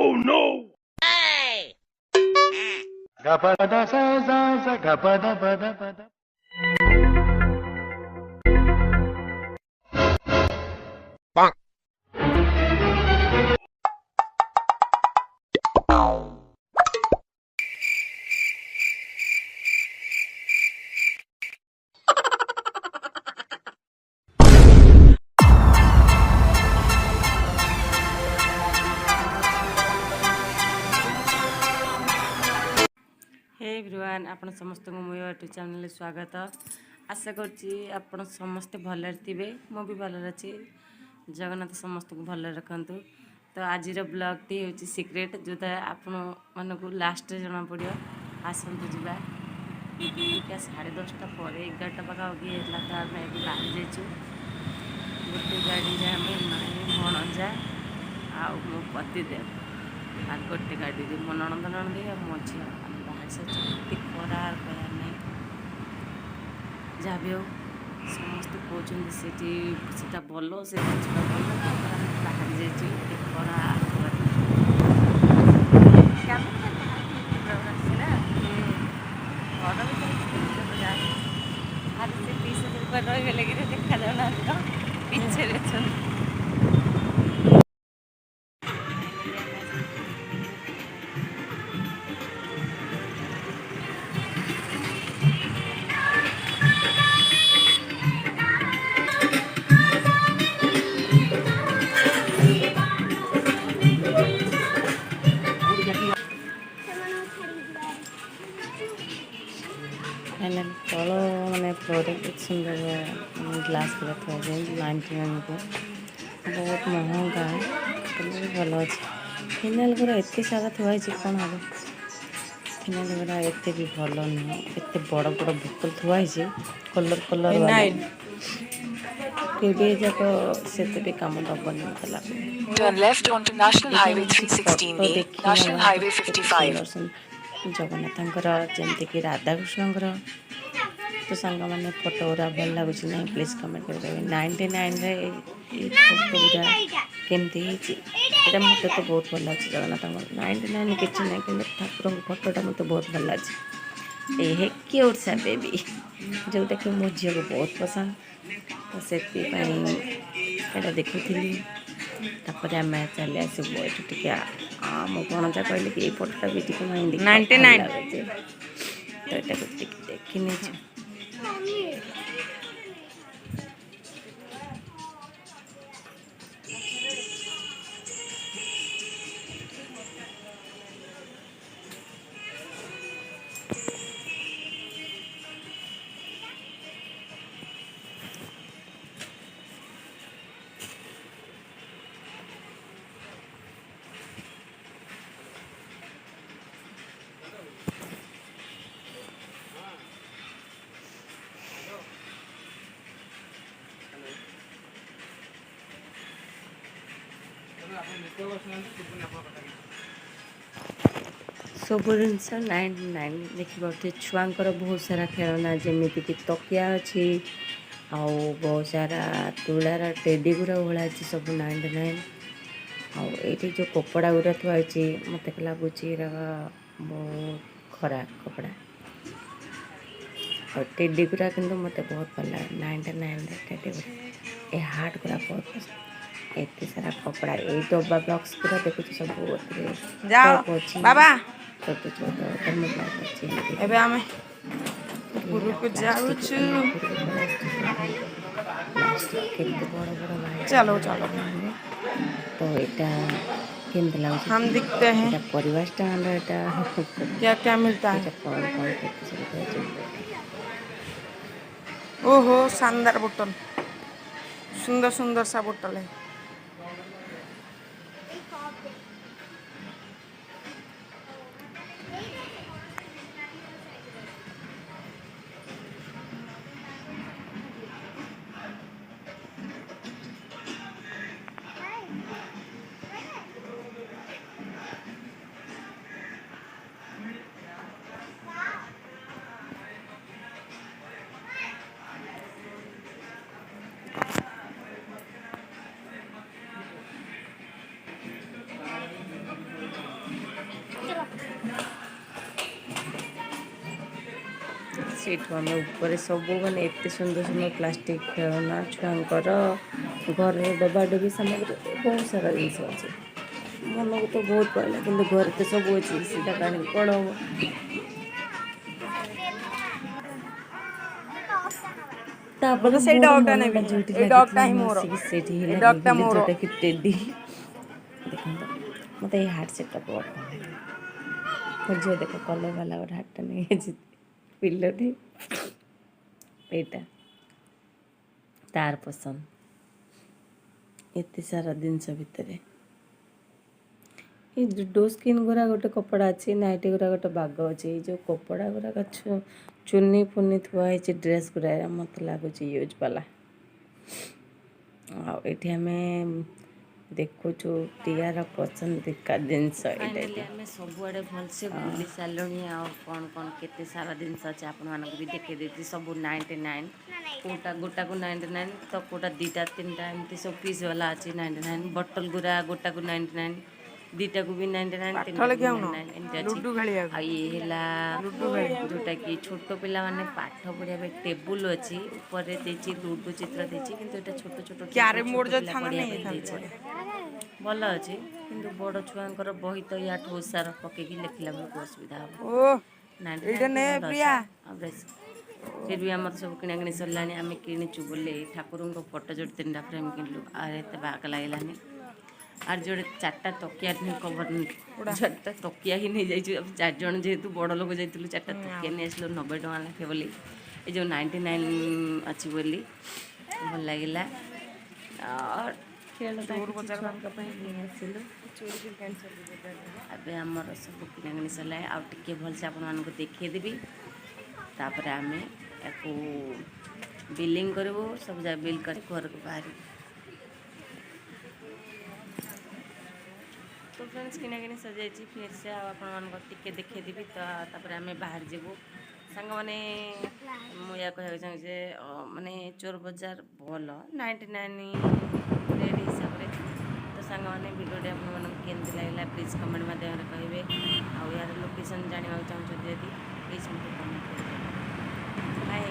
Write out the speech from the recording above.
Oh no! Hey! Gapada sa sa gapada pada pada. Bonk. Hey everyone आपण समस्त को मो यूट्यूब चैनल स्वागत। आशा करछि आपण समस्त भलरे थिबे, मो भी भलरे अछि। जगन्नाथ समस्त को भलरे रखंतु। तो आज ब्लॉग टी होछि सीक्रेट, जोता आपण मानको लास्ट रे जणा पड़ियो। आसंतु जिबा ठीक 10:30 पर 11टा पाखा होगी हेला तो आमे बाहर जाइछु। गोटे गाड़ी रे आमे माई भणजा आ मो पति देव आ गोटे गाड़ी रे मो ननद ननदी आ मो झियो बाहर से छुट्टी करार कयार नहीं जहाँ भी हो समस्त कहते सीटा भल से जिनिसटा भल बाहर जाइए खरा रही देखा जाना पिछे तल मैंने फ्लोर सुंदर ग्लास गुला थोड़ा 99 को बहुत महंगा भल अच्छे। फिनाइल गुरा एत सारा थुआई कौन हम फिनाइल गुरा एत भी भल नुह एत बड़ बड़ बोतल थुआई कलर कलर जाक से भी कम दबनी मत लगे। Turn left onto National Highway 316B, National Highway 55. जगन्नाथंकर जमती राधाकृष्णकर तो सांग मैंने फोटो गुरा भल लगुच ना प्लीज कमेंट कर 99 फोटो गुरा केमती मत तो बहुत भल लगे। जगन्नाथ 99 कि ना कि ठाकुर फोटोटा मत बहुत भल लगे। ये क्यूट सा बेबी जोटा कि मो झील को बहुत पसंद तो से देखुली आम चली आसबू ये मो भणजा कहले कि फोटोटा भी टी 99 तो यहाँ देखी नहीं। सब जिनस 99 देखिए छुआंकर बहुत सारा खेलना जमीक तकिया अच्छी आउ बहुत सारा तुलार टेडी गुरा ओढ़ा सब 99 आउ जो कपड़ा गुरा थुआई मत लगुच बहुत खराब कपड़ा और टेडी गुरा कि मत बहुत भल लगे 99 टेडी गुरा ए हार्ट गुरा बहुत पसंद। एत सारा कपड़ा ये डब्बा बॉक्स पूरा देखुच सब बाबा छोट छोट एबे आमे गुरु को जाउछु। चलो चलो तो एटा केमते लागुछ हम दिखते हैं एटा परिवार स्टैंड एटा क्या क्या मिलता है कौन कौन ओहो शानदार बोतल सुंदर सुंदर सा बोतल है। ସେଇଠୁ ଆମେ ଉପରେ ସବୁ ମାନେ ଏତେ ସୁନ୍ଦର ସୁନ୍ଦର ପ୍ଲାଷ୍ଟିକ୍ ଖେଳନା ଛୁଆଙ୍କର ଘରେ ଡବା ଡବି ସାମଗ୍ରୀ ବହୁତ ସାରା ଜିନିଷ ଅଛି। ମନକୁ ତ ବହୁତ ପଡ଼ିଲା କିନ୍ତୁ ଘରେ ତ ସବୁ ଅଛି ସେଇଟା କାଣିକି କ'ଣ ହବ। ତାପରେ ସେଇ ମୋର ଡଗ୍ ଟା ମନଟା ନେବି। ଯୋଉଠି ଏଇ ଡଗ୍ ଟା ଲାଗିଥିଲା ହିଁ ମୁଁ ମୋର। ଆସିକି ସେଇଠି ହିଁ ଏଇ ଡଗ୍ ଟା ଲାଗିଗଲି, ମୋର। ଯୋଉଟାକି ଟେଡି। ଦେଖନ୍ତୁ ମୋତେ ଏଇ ହାର୍ଟ ସେଟ୍ଟା ବହୁତ ମୋ ଝିଅ ଦେଖ କଲର୍ ବାଲା ଗୋଟେ ହାର୍ଟଟା ନେଇଯାଇଛି ପିଲଟି। ଏଇଟା ତାର ପସନ୍ଦ। ଏତେ ସାରା ଜିନିଷ ଭିତରେ ଏଇ ଡୋ ସ୍କିନ୍ ଗୁରା ଗୋଟେ କପଡ଼ା ଅଛି, ନାଇଟି ଗୁରା ଗୋଟେ ବାଗ ଅଛି। ଏଇ ଯେଉଁ କପଡ଼ା ଗୁରାକ ଚୁନି ଫୁନି ଥୁଆ ହେଇଛି ଡ୍ରେସ୍ ଗୁରା ମୋତେ ଲାଗୁଛି ୟୁଜ୍ ବାଲା। ଆଉ ଏଠି ଆମେ ଦେଖୁଛୁ ଟିଆର ପସନ୍ଦିକା ଜିନିଷ। ଫାଇନାଲି ଆମେ ସବୁଆଡ଼େ ଭଲସେ ବୁଲି ସାରିଲୁଣି। ଆଉ କ'ଣ କ'ଣ କେତେ ସାରା ଜିନିଷ ଅଛି ଆପଣମାନଙ୍କୁ ବି ଦେଖେଇ ଦେଇଛି। ସବୁ 99, କେଉଁଟା ଗୋଟାକୁ 99 ତ କେଉଁଟା ଦୁଇଟା ତିନିଟା ଏମିତି ସବୁ ପିସ୍ ବାଲା ଅଛି 99। ବଟଲ୍ ଗୁରା ଗୋଟାକୁ 99, ଦୁଇଟାକୁ ବି 99, ପାଠ ତିନିଟାକୁ ବି ଲେଖିବାକୁ 99 ଏମିତି ଅଛି। ଲୁଡୁ ଖେଳିବାକୁ। ଆଉ ଇଏ ହେଲା ଲୁଡୁ ଖେଳିବାକୁ। ଯେଉଁଟାକି ଛୋଟ ପିଲାମାନେ ପାଠ ପଢ଼ିବା ପାଇଁ ଟେବୁଲ୍ ଅଛି। ଉପରେ ଦେଇଛି ଲୁଡୁ ଚିତ୍ର ଦେଇଛି, କିନ୍ତୁ ଏଇଟା ଛୋଟ ଛୋଟ ଟେବୁଲ୍ କ୍ୟାରମ୍ ଛୋଟ ବୋର୍ଡ ଯଦି ପିଲା ଥାନ୍ତା ପଢ଼ିବା ପାଇଁ ନେଇଯାଇଥାନ୍ତି ଦେଇଛି। ବଢିଆ। ଭଲ ଅଛି କିନ୍ତୁ ବଡ଼ ଛୁଆଙ୍କର ବହି ତ ୟାଠୁ ଓସାର ପକେଇକି ଲେଖିଲା ବେଳକୁ ଅସୁବିଧା ହେବ। ଓ 99 ଏଇଟା ବି ନେ ଭଲ ଅଛି। ପ୍ରିୟା। ଆଉ ବେଶ ଫିର୍ ବି ଆମର ସବୁ କିଣାକିଣି ସରିଲାଣି। ଆମେ କିଣିଛୁ ବୋଲି ଠାକୁରଙ୍କ ଫଟୋ ଯୋଡ଼େ 3ଟା ଫ୍ରେମ୍ କିଣିଲୁ। ଆଉ ଏତେ ବାଗ ଲାଗିଲାନି। আর ଯୋଡ଼େ 4ଟା ତକିଆ କଭର 4ଟା ତକିଆ ହିଁ ନେଇଯାଇଛୁ। 4 ଜଣ ଯେହେତୁ ବଡ଼ ଲୋକ ଯାଇଥିଲୁ 4ଟା ତକିଆ ନେଇ ଆସିଲୁ 90 ଟଙ୍କା ଲେଖେ ବୋଲି। ଏ ଯେଉଁ 99 ଅଛି ବୋଲି ଭଲ ଲାଗିଲା। ଆଉ ଖେଳଟା କିଛି ଛୁଆଙ୍କ ପାଇଁ ନେଇ ଆସିଲୁ। ଏବେ ଆମର ସବୁ କିଣାକିଣି ସରିଲାଣି। ଆଉ ଟିକେ ଭଲସେ ଆପଣମାନଙ୍କୁ ଦେଖେଇଦେବି, ତାପରେ ଆମେ ୟାକୁ ବିଲିଂ କରିବୁ। ସବୁ ଯାକ ବିଲ୍ କରି ଘରକୁ ବାହାରିବୁ। ତ ଫ୍ରେଣ୍ଡସ୍ କିଣାକିଣି ସରିଯାଇଛି। ଫିର୍ ସେ ଆଉ ଆପଣମାନଙ୍କୁ ଟିକେ ଦେଖେଇଦେବି ତ ତାପରେ ଆମେ ବାହାରି ଯିବୁ। ସାଙ୍ଗମାନେ ମୁଁ ଏହା କହିବାକୁ ଚାହୁଁଛି ଯେ ମାନେ ଚୋର ବଜାର ଭଲ 99 ରେଟ୍ ହିସାବରେ। ତ ସାଙ୍ଗମାନେ ଭିଡ଼ିଓଟି ଆପଣମାନଙ୍କୁ କେମିତି ଲାଗିଲା ପ୍ଲିଜ୍ କମେଣ୍ଟ ମାଧ୍ୟମରେ କହିବେ। ଆଉ ୟାର ଲୋକେସନ୍ ଜାଣିବାକୁ ଚାହୁଁଛନ୍ତି ଯଦି ପ୍ଲିଜ୍ ମୋତେ କମେଣ୍ଟ କରିବେ। ବାଏ।